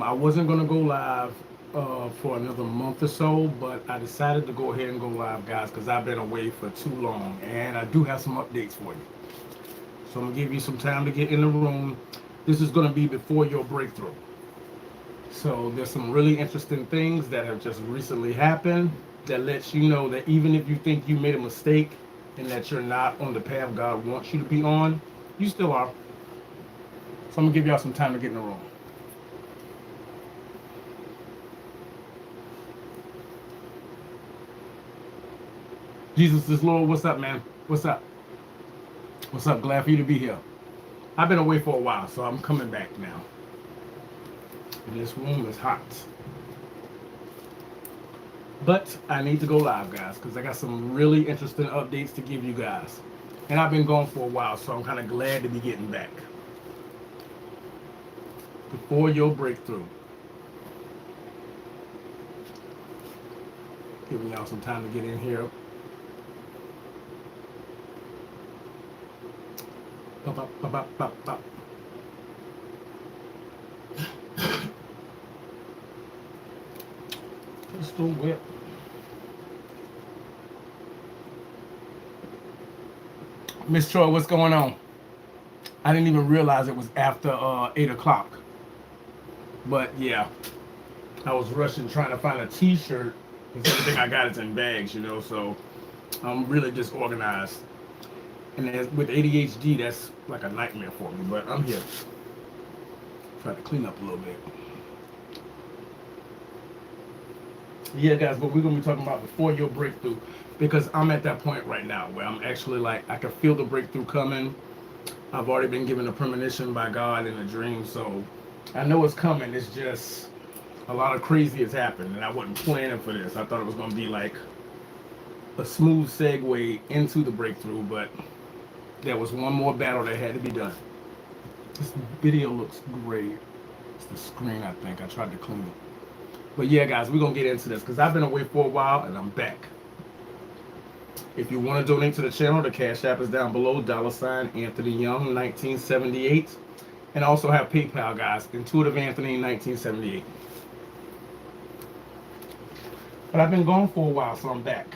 I wasn't going to go live for another month or so, but I decided to go ahead and go live, guys, because I've been away for too long, and I do have some updates for you. So I'm going to give you some time to get in the room. This is going to be before your breakthrough. So there's some really interesting things that have just recently happened that lets you know that even if you think you made a mistake and that you're not on the path God wants you to be on, you still are. So I'm going to give y'all some time to get in the room. Jesus is Lord. What's up, man? What's up? What's up? Glad for you to be here. I've been away for a while, so I'm coming back now. And this room is hot. But I need to go live, guys, because I got some really interesting updates to give you guys. And I've been gone for a while, so I'm kind of glad to be getting back. Before your breakthrough. Giving y'all some time to get in here. Pop, pop, pop, pop, pop, pop. It's still wet. Miss Troy, what's going on? I didn't even realize it was after 8 o'clock. But yeah, I was rushing trying to find a t-shirt because everything I got is in bags, so I'm really disorganized. And with ADHD, that's like a nightmare for me, but I'm here. Trying to clean up a little bit. Yeah, guys, but we're going to be talking about before your breakthrough, because I'm at that point right now where I'm actually like, I can feel the breakthrough coming. I've already been given a premonition by God in a dream, so I know it's coming. It's just a lot of crazy has happened, and I wasn't planning for this. I thought it was going to be like a smooth segue into the breakthrough, but there was one more battle that had to be done. This video looks great. It's the screen, I think. I tried to clean it. But yeah, guys, we're going to get into this because I've been away for a while and I'm back. If you want to donate to the channel, the Cash App is down below, $ Anthony Young 1978. And I also have PayPal, guys, Intuitive Anthony 1978. But I've been gone for a while, so I'm back.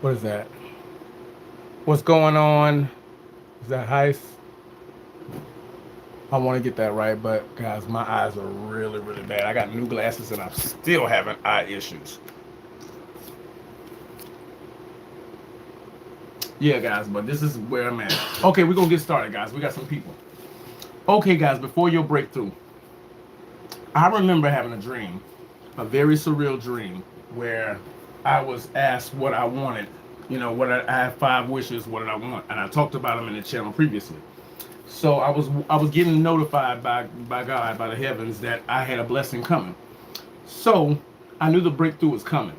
What is that? What's going on? Is that Heist? I want to get that right, but guys, my eyes are really, really bad. I got new glasses and I'm still having eye issues. Yeah, guys, but this is where I'm at. Okay, we're going to get started, guys. We got some people. Okay, guys, before your breakthrough, I remember having a dream, a very surreal dream, where I was asked what I wanted. What I had 5 wishes. What did I want? And I talked about them in the channel previously. So I was getting notified by God, by the heavens, that I had a blessing coming. So I knew the breakthrough was coming.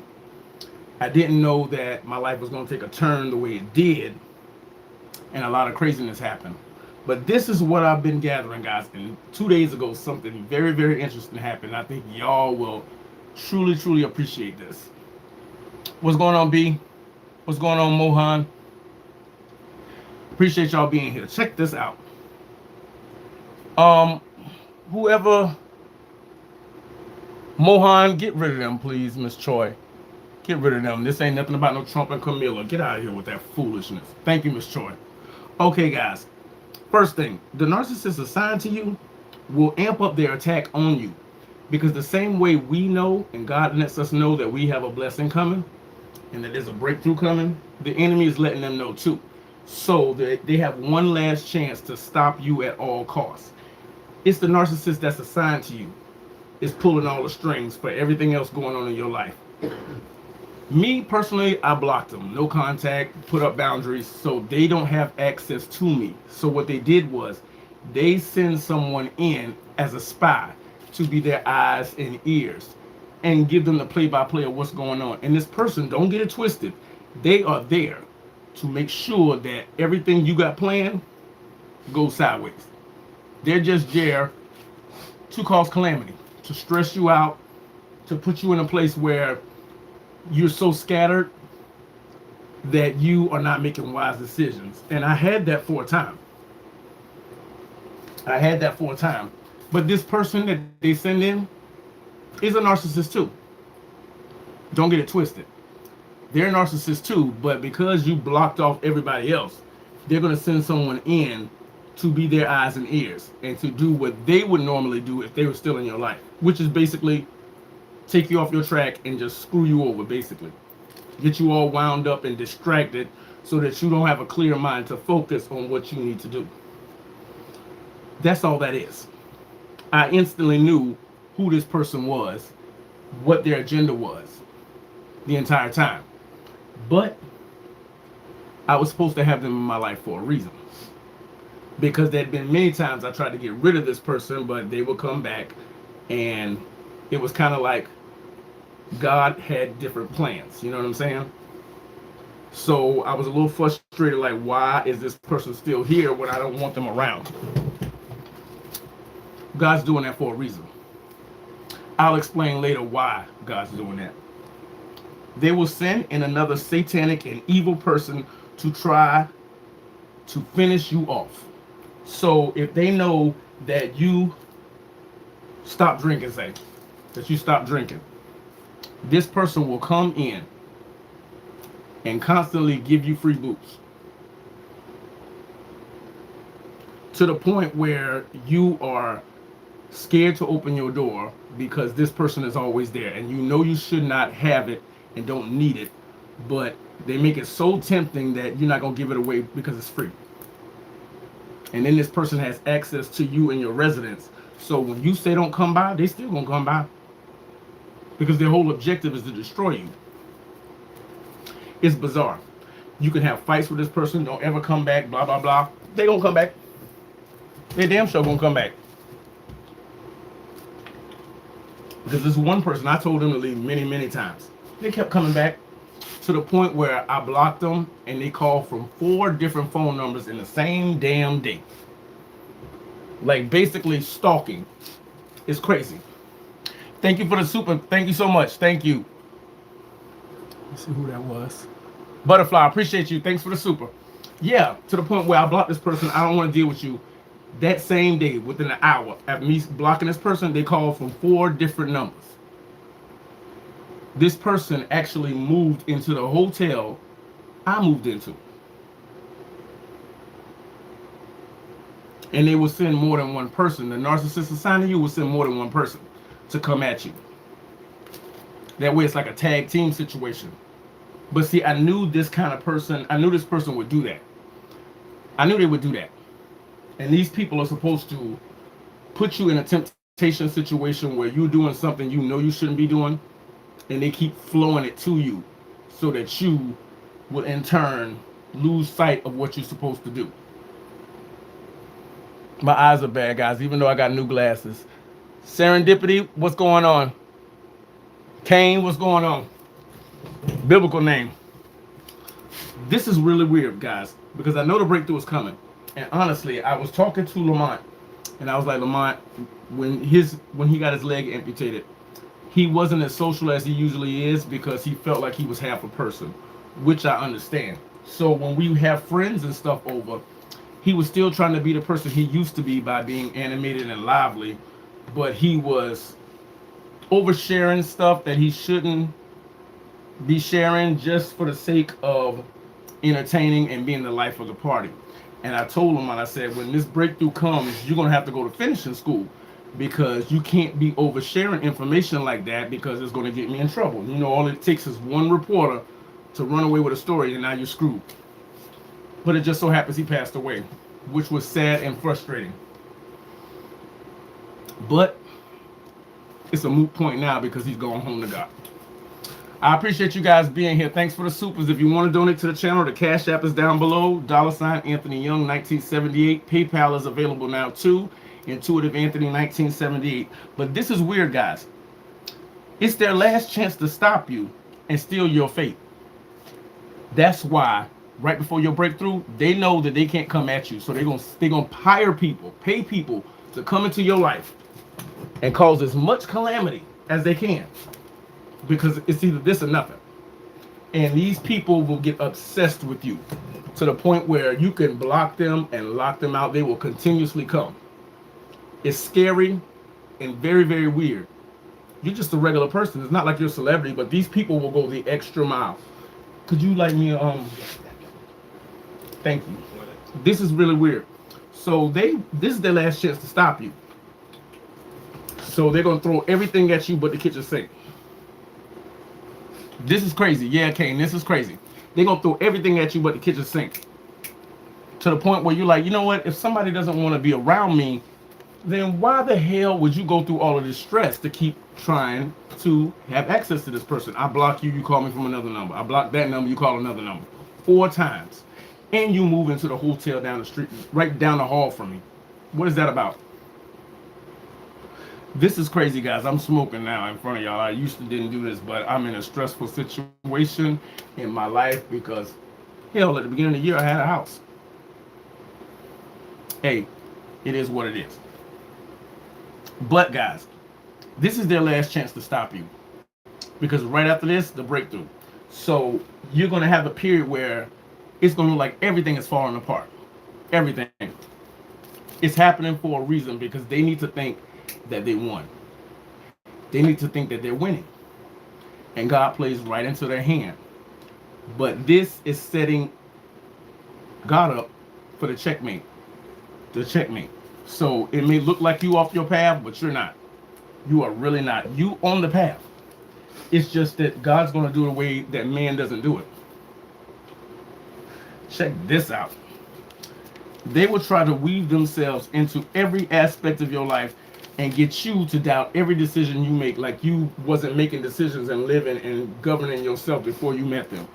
I didn't know that my life was going to take a turn the way it did, and a lot of craziness happened. But this is what I've been gathering, guys. And 2 days ago, something very, very interesting happened. I think y'all will truly, truly appreciate this. What's going on, B? What's going on, Mohan? Appreciate y'all being here. Check this out. Whoever, Mohan, get rid of them, please, Miss Choi. Get rid of them. This ain't nothing about no Trump and Camilla. Get out of here with that foolishness. Thank you, Miss Choi. Okay, guys. First thing, the narcissist assigned to you will amp up their attack on you, because the same way we know and God lets us know that we have a blessing coming and that there's a breakthrough coming, the enemy is letting them know too. So they have one last chance to stop you at all costs. It's the narcissist that's assigned to you. It's pulling all the strings for everything else going on in your life. Me, personally, I blocked them. No contact, put up boundaries, so they don't have access to me. So what they did was, they send someone in as a spy to be their eyes and ears and give them the play-by-play of what's going on. And this person, don't get it twisted, they are there to make sure that everything you got planned goes sideways. They're just there to cause calamity, to stress you out, to put you in a place where you're so scattered that you are not making wise decisions. And I had that for a time. I had that for a time. But this person that they send in is a narcissist too. Don't get it twisted. They're a narcissist too, but because you blocked off everybody else, they're going to send someone in to be their eyes and ears and to do what they would normally do if they were still in your life, which is basically take you off your track and just screw you over, basically. Get you all wound up and distracted so that you don't have a clear mind to focus on what you need to do. That's all that is. I instantly knew who this person was, what their agenda was the entire time. But I was supposed to have them in my life for a reason. Because there had been many times I tried to get rid of this person, but they would come back, and it was kind of like God had different plans. You know what I'm saying? So I was a little frustrated, like, why is this person still here when I don't want them around? God's doing that for a reason. I'll explain later why God's doing that. They will send in another satanic and evil person to try to finish you off. So if they know that you stop drinking, say, that you stop drinking, this person will come in and constantly give you free booze. To the point where you are scared to open your door because this person is always there and you know you should not have it and don't need it, but they make it so tempting that you're not going to give it away because it's free. And then this person has access to you and your residence. So when you say don't come by, they still going to come by. Because their whole objective is to destroy you. It's bizarre. You can have fights with this person, don't ever come back, blah, blah, blah. They going to come back. They damn sure going to come back. Because this one person, I told them to leave many, many times. They kept coming back to the point where I blocked them and they called from 4 different phone numbers in the same damn day. Like basically stalking. It's crazy. Thank you for the super. Thank you so much. Thank you. Let's see who that was. Butterfly, appreciate you. Thanks for the super. Yeah, to the point where I blocked this person. I don't want to deal with you. That same day, within an hour, after me blocking this person, they called from 4 different numbers. This person actually moved into the hotel I moved into. And they will send more than one person. The narcissist assigned to you will send more than one person to come at you. That way it's like a tag team situation. But see, I knew this kind of person, I knew this person would do that. I knew they would do that. And these people are supposed to put you in a temptation situation where you're doing something you know you shouldn't be doing, and they keep flowing it to you so that you will in turn lose sight of what you're supposed to do. My eyes are bad, guys, even though I got new glasses. Serendipity, what's going on? Cain, what's going on? Biblical name. This is really weird, guys, because I know the breakthrough is coming. And honestly, I was talking to Lamont, and I was like, Lamont, when he got his leg amputated, he wasn't as social as he usually is because he felt like he was half a person, which I understand. So when we have friends and stuff over, he was still trying to be the person he used to be by being animated and lively, but he was oversharing stuff that he shouldn't be sharing just for the sake of entertaining and being the life of the party. And I told him, and I said, when this breakthrough comes, you're going to have to go to finishing school because you can't be oversharing information like that because it's going to get me in trouble. You know, all it takes is one reporter to run away with a story and now you're screwed. But it just so happens he passed away, which was sad and frustrating. But it's a moot point now because he's going home to God. I appreciate you guys being here. Thanks for the supers. If you want to donate to the channel, the Cash App is down below. $ Anthony Young 1978. PayPal is available now too. Intuitive Anthony 1978. But this is weird, guys. It's their last chance to stop you and steal your faith. That's why right before your breakthrough, they know that they can't come at you. So they're gonna hire people, pay people to come into your life and cause as much calamity as they can. Because it's either this or nothing. And these people will get obsessed with you to the point where you can block them and lock them out. They will continuously come. It's scary and very, very weird. You're just a regular person. It's not like you're a celebrity, but these people will go the extra mile. Could you like me? Thank you. This is really weird. So this is their last chance to stop you. So they're gonna throw everything at you but the kitchen sink. This is crazy. Yeah, Kane, this is crazy. They're gonna throw everything at you but the kitchen sink. To the point where you're like, you know what? If somebody doesn't want to be around me, then why the hell would you go through all of this stress to keep trying to have access to this person? I block you, you call me from another number. I block that number, you call another number. 4 times. And you move into the hotel down the street, right down the hall from me. What is that about? This is crazy, guys. I'm smoking now in front of y'all. I used to didn't do this, but I'm in a stressful situation in my life because, hell, at the beginning of the year, I had a house. Hey, it is what it is. But, guys, this is their last chance to stop you. Because right after this, the breakthrough. So, you're going to have a period where it's going to look like everything is falling apart. Everything. It's happening for a reason because they need to think that they won. They need to think that they're winning. And God plays right into their hand. But this is setting God up for the checkmate. The checkmate. So it may look like you off your path, but you're not. You are really not. You on the path. It's just that God's going to do it a way that man doesn't do it. Check this out. They will try to weave themselves into every aspect of your life and get you to doubt every decision you make, like you wasn't making decisions and living and governing yourself before you met them.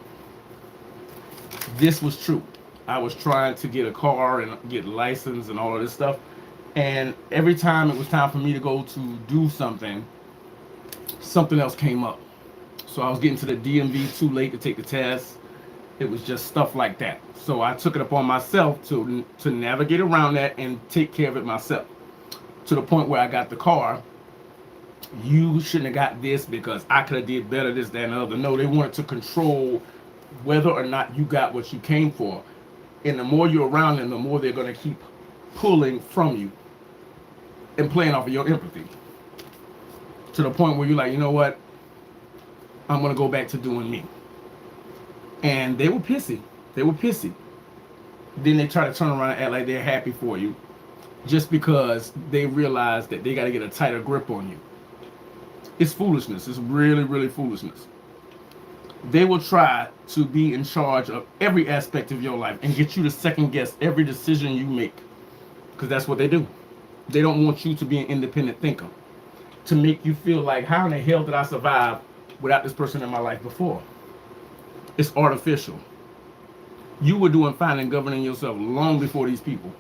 This was true. I was trying to get a car and get a license and all of this stuff. And every time it was time for me to go to do something, something else came up. So I was getting to the DMV too late to take the test. It was just stuff like that. So I took it upon myself to navigate around that and take care of it myself. To the point where I got the car. You shouldn't have got this because I could have did better, this, that, and the other. No, they wanted to control whether or not you got what you came for. And the more you're around them, the more they're going to keep pulling from you and playing off of your empathy. To the point where you're like, you know what? I'm going to go back to doing me. And they were pissy. They were pissy. Then they try to turn around and act like they're happy for you just because they realize that they got to get a tighter grip on you. It's foolishness. It's really, really foolishness. They will try to be in charge of every aspect of your life and get you to second guess every decision you make. Because that's what they do. They don't want you to be an independent thinker. To make you feel like, how in the hell did I survive without this person in my life before? It's artificial. You were doing fine and governing yourself long before these people.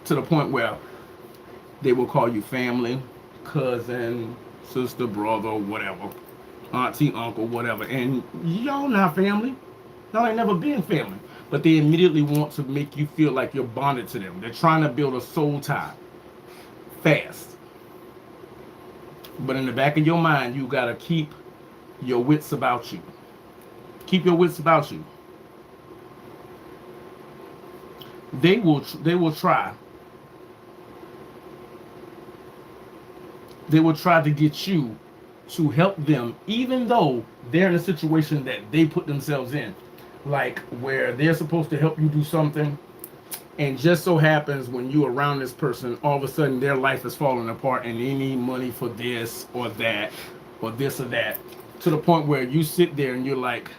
To the point where they will call you family, cousin, sister, brother, whatever, auntie, uncle, whatever. And y'all not family. Y'all ain't never been family. But they immediately want to make you feel like you're bonded to them. They're trying to build a soul tie fast. But in the back of your mind, you got to keep your wits about you. Keep your wits about you. They will try. They will try to get you to help them, even though they're in a situation that they put themselves in. Like where they're supposed to help you do something, and just so happens when you're around this person, all of a sudden their life is falling apart and they need money for this or that or this or that. To the point where you sit there and you're like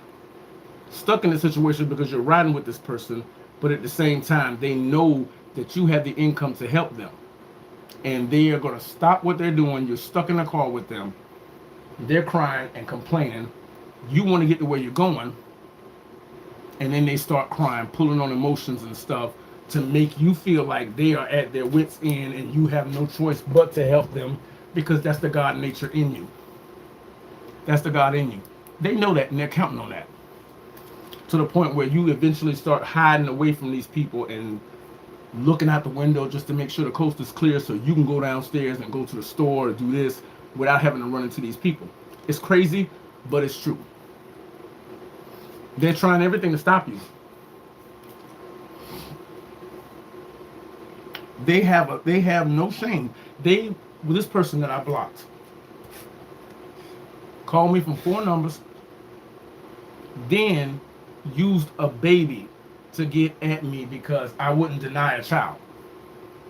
stuck in a situation because you're riding with this person, but at the same time they know that you have the income to help them. And they are going to stop what they're doing. You're stuck in a car with them. They're crying and complaining. You want to get to where you're going. And then they start crying, pulling on emotions and stuff to make you feel like they are at their wits' end and you have no choice but to help them because that's the God nature in you. That's the God in you. They know that and they're counting on that. To the point where you eventually start hiding away from these people and looking out the window just to make sure the coast is clear so you can go downstairs and go to the store or do this without having to run into these people. It's crazy, but it's true. They're trying everything to stop you. They have no shame. This person that I blocked called me from 4 numbers, then used a baby to get at me because I wouldn't deny a child,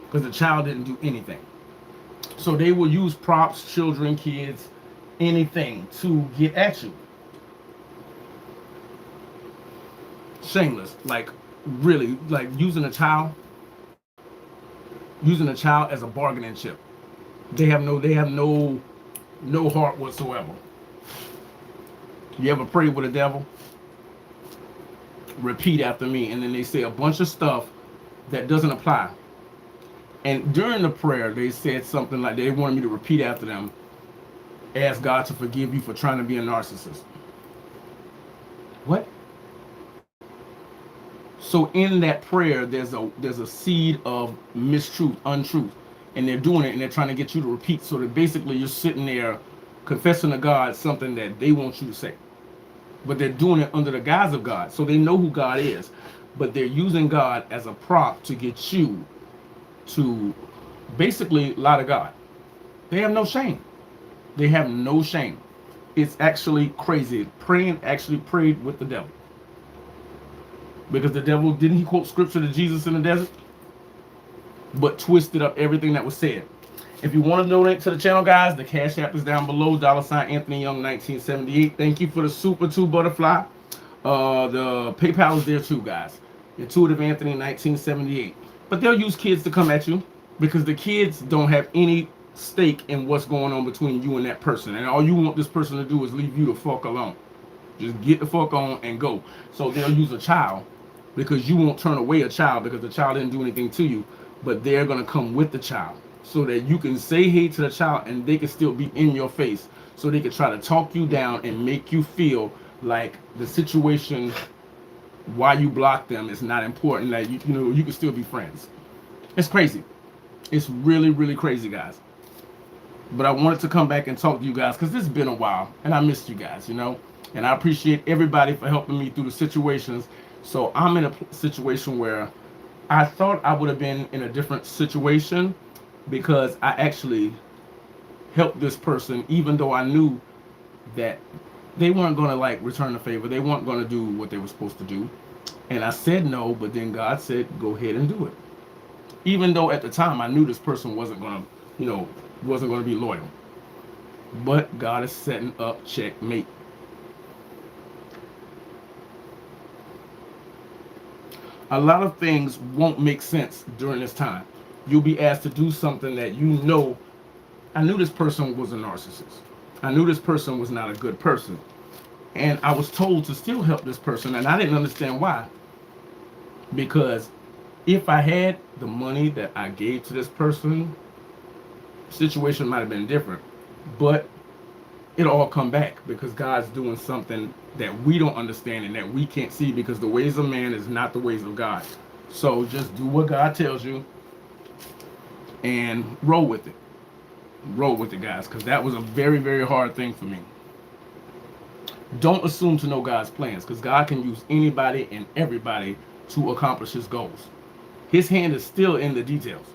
because the child didn't do anything. So they will use props, children, kids, anything to get at you. Shameless, like really, like using a child as a bargaining chip. They have no heart whatsoever. You ever pray with the devil? Repeat after me, and then they say a bunch of stuff that doesn't apply. And during the prayer, they said something like they wanted me to repeat after them. Ask God to forgive you for trying to be a narcissist. What? So in that prayer, there's a seed of mistruth, untruth, and they're doing it, and they're trying to get you to repeat. So that basically you're sitting there confessing to God something that they want you to say, but they're doing it under the guise of God. So they know who God is, but they're using God as a prop to get you to basically lie to God. They have no shame. They have no shame. It's actually crazy. Praying actually prayed with the devil. Because the devil, didn't he quote scripture to Jesus in the desert? But twisted up everything that was said. If you want to donate to the channel, guys, the Cash App is down below. $ Anthony Young 1978. Thank you for the Super 2 butterfly. The PayPal is there too, guys. Intuitive Anthony 1978. But they'll use kids to come at you because the kids don't have any stake in what's going on between you and that person. And all you want this person to do is leave you the fuck alone. Just get the fuck on and go. So they'll use a child because you won't turn away a child because the child didn't do anything to you. But they're going to come with the child so that you can say hey to the child and they can still be in your face. So they can try to talk you down and make you feel like the situation why you block them is not important. Like, you know, you can still be friends. It's crazy. It's really, really crazy, guys. But I wanted to come back and talk to you guys because it's been a while and I missed you guys, you know. And I appreciate everybody for helping me through the situations. So I'm in a situation where I thought I would have been in a different situation because I actually helped this person, even though I knew that they weren't going to like return the favor. They weren't going to do what they were supposed to do. And I said no, but then God said, go ahead and do it. Even though at the time I knew this person wasn't going to, you know, wasn't going to be loyal. But God is setting up checkmate. A lot of things won't make sense during this time. You'll be asked to do something that you know, I knew this person was a narcissist. I knew this person was not a good person. And I was told to still help this person, and I didn't understand why. Because if I had the money that I gave to this person, the situation might have been different. But it'll all come back because God's doing something that we don't understand and that we can't see because the ways of man is not the ways of God. So just do what God tells you and roll with it. Roll with it, guys, because that was a very, very hard thing for me. Don't assume to know God's plans because God can use anybody and everybody to accomplish his goals. His hand is still in the details.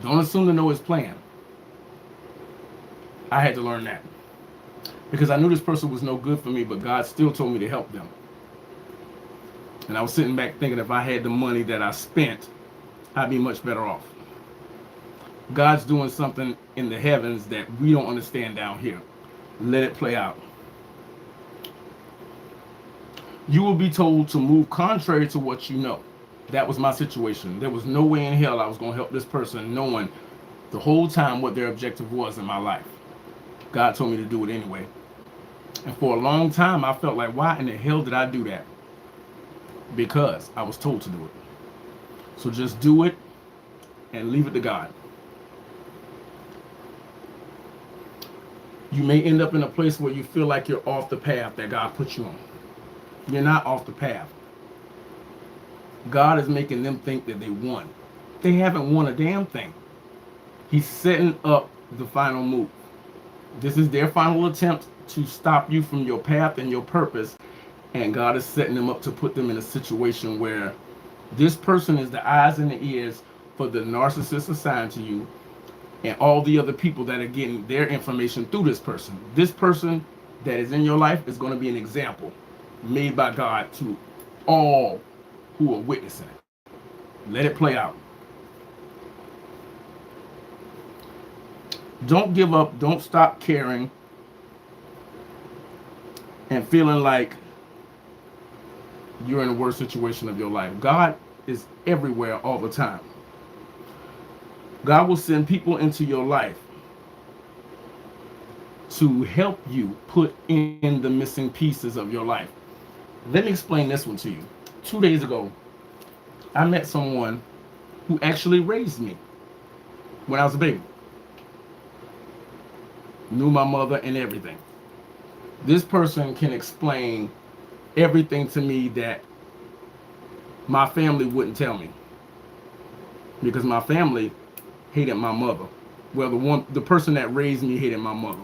Don't assume to know his plan. I had to learn that because I knew this person was no good for me, but God still told me to help them. And I was sitting back thinking if I had the money that I spent, I'd be much better off. God's doing something in the heavens that we don't understand down here. Let it play out. You will be told to move contrary to what you know. That was my situation. There was no way in hell I was going to help this person knowing the whole time what their objective was in my life. God told me to do it anyway. And for a long time, I felt like, why in the hell did I do that? Because I was told to do it. So just do it and leave it to God. You may end up in a place where you feel like you're off the path that God put you on. You're not off the path. God is making them think that they won. They haven't won a damn thing. He's setting up the final move. This is their final attempt to stop you from your path and your purpose. And God is setting them up to put them in a situation where this person is the eyes and the ears for the narcissist assigned to you and all the other people that are getting their information through this person. This person that is in your life is going to be an example made by God to all who are witnessing it. Let it play out. Don't give up. Don't stop caring and feeling like you're in the worst situation of your life. God is everywhere all the time. God will send people into your life to help you put in the missing pieces of your life. Let me explain this one to you. 2 days ago, I met someone who actually raised me when I was a baby. Knew my mother and everything. This person can explain everything to me that my family wouldn't tell me. Because my family hated my mother. Well, the person that raised me hated my mother.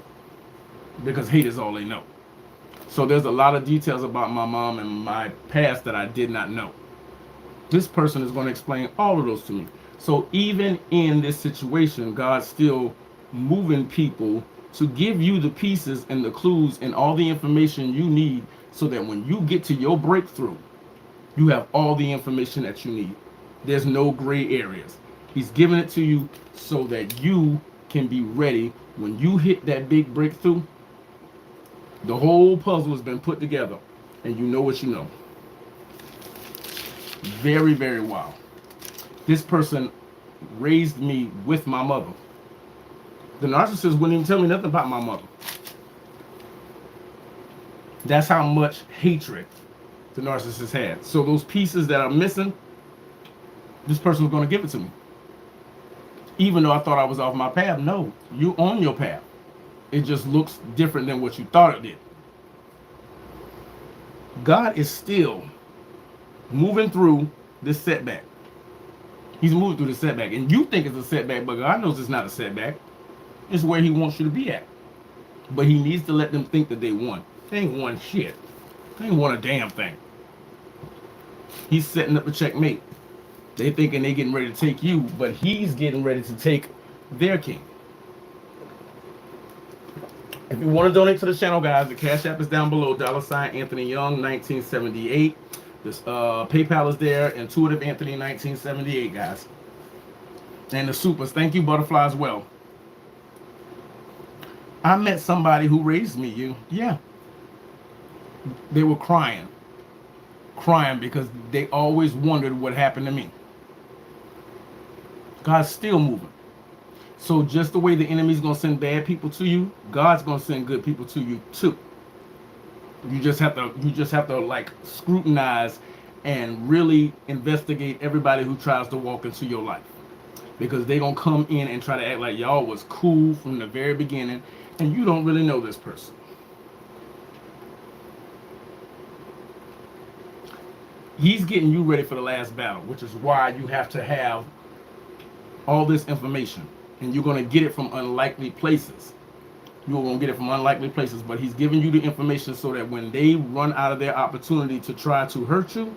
Because hate is all they know. So there's a lot of details about my mom and my past that I did not know. This person is going to explain all of those to me. So even in this situation, God's still moving people to give you the pieces and the clues and all the information you need so that when you get to your breakthrough, you have all the information that you need. There's no gray areas. He's giving it to you so that you can be ready when you hit that big breakthrough. The whole puzzle has been put together and you know what you know. Very, very wild. This person raised me with my mother. The narcissist wouldn't even tell me nothing about my mother. That's how much hatred the narcissist had. So those pieces that are missing, this person was going to give it to me. Even though I thought I was off my path, no, you on your path. It just looks different than what you thought it did. God is still moving through this setback. He's moving through the setback. And you think it's a setback, but God knows it's not a setback. It's where he wants you to be at. But he needs to let them think that they won. They ain't won shit. They ain't won a damn thing. He's setting up a checkmate. They thinking they getting ready to take you, but he's getting ready to take their king. If you want to donate to the channel, guys, the Cash App is down below. $ Anthony Young 1978. This PayPal is there. Intuitive Anthony 1978, guys. And the supers. Thank you, Butterfly, as well. I met somebody who raised me. Yeah. They were crying because they always wondered what happened to me. God's still moving. So just the way the enemy's going to send bad people to you, God's going to send good people to you too. You just have to like scrutinize and really investigate everybody who tries to walk into your life. Because they're going to come in and try to act like y'all was cool from the very beginning and you don't really know this person. He's getting you ready for the last battle, which is why you have to have all this information. And you're going to get it from unlikely places. You're going to get it from unlikely places, but he's giving you the information so that when they run out of their opportunity to try to hurt you,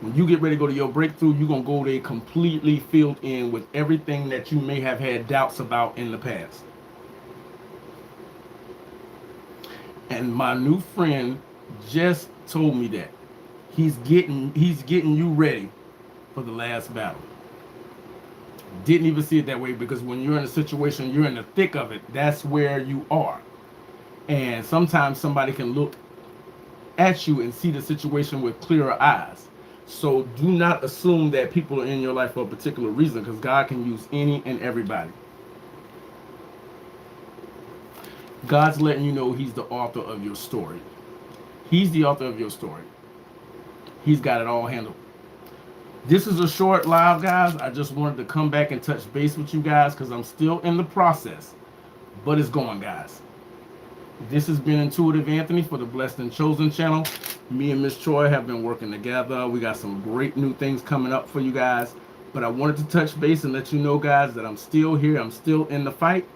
when you get ready to go to your breakthrough, you're going to go there completely filled in with everything that you may have had doubts about in the past. And my new friend just told me that he's getting you ready for the last battle. Didn't even see it that way, because when you're in a situation, you're in the thick of it. That's where you are. And sometimes somebody can look at you and see the situation with clearer eyes. So do not assume that people are in your life for a particular reason, because God can use any and everybody. God's letting you know he's the author of your story. He's the author of your story. He's got it all handled. This is a short live, guys. I just wanted to come back and touch base with you guys because I'm still in the process. But it's going, guys. This has been Intuitive Anthony for the Blessed and Chosen channel. Me and Miss Troy have been working together. We got some great new things coming up for you guys. But I wanted to touch base and let you know, guys, that I'm still here. I'm still in the fight.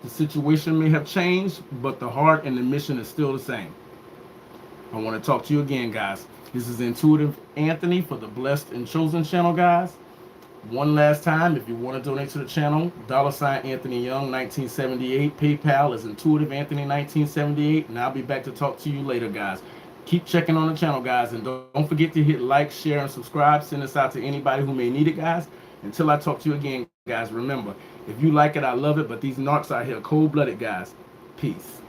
The situation may have changed, but the heart and the mission is still the same. I want to talk to you again, guys. This is Intuitive Anthony for the Blessed and Chosen channel, guys. One last time, if you want to donate to the channel, $ Anthony Young 1978. PayPal is Intuitive Anthony 1978. And I'll be back to talk to you later, guys. Keep checking on the channel, guys. And don't forget to hit like, share, and subscribe. Send this out to anybody who may need it, guys. Until I talk to you again, guys, remember, if you like it, I love it. But these narcs out here, cold-blooded, guys. Peace.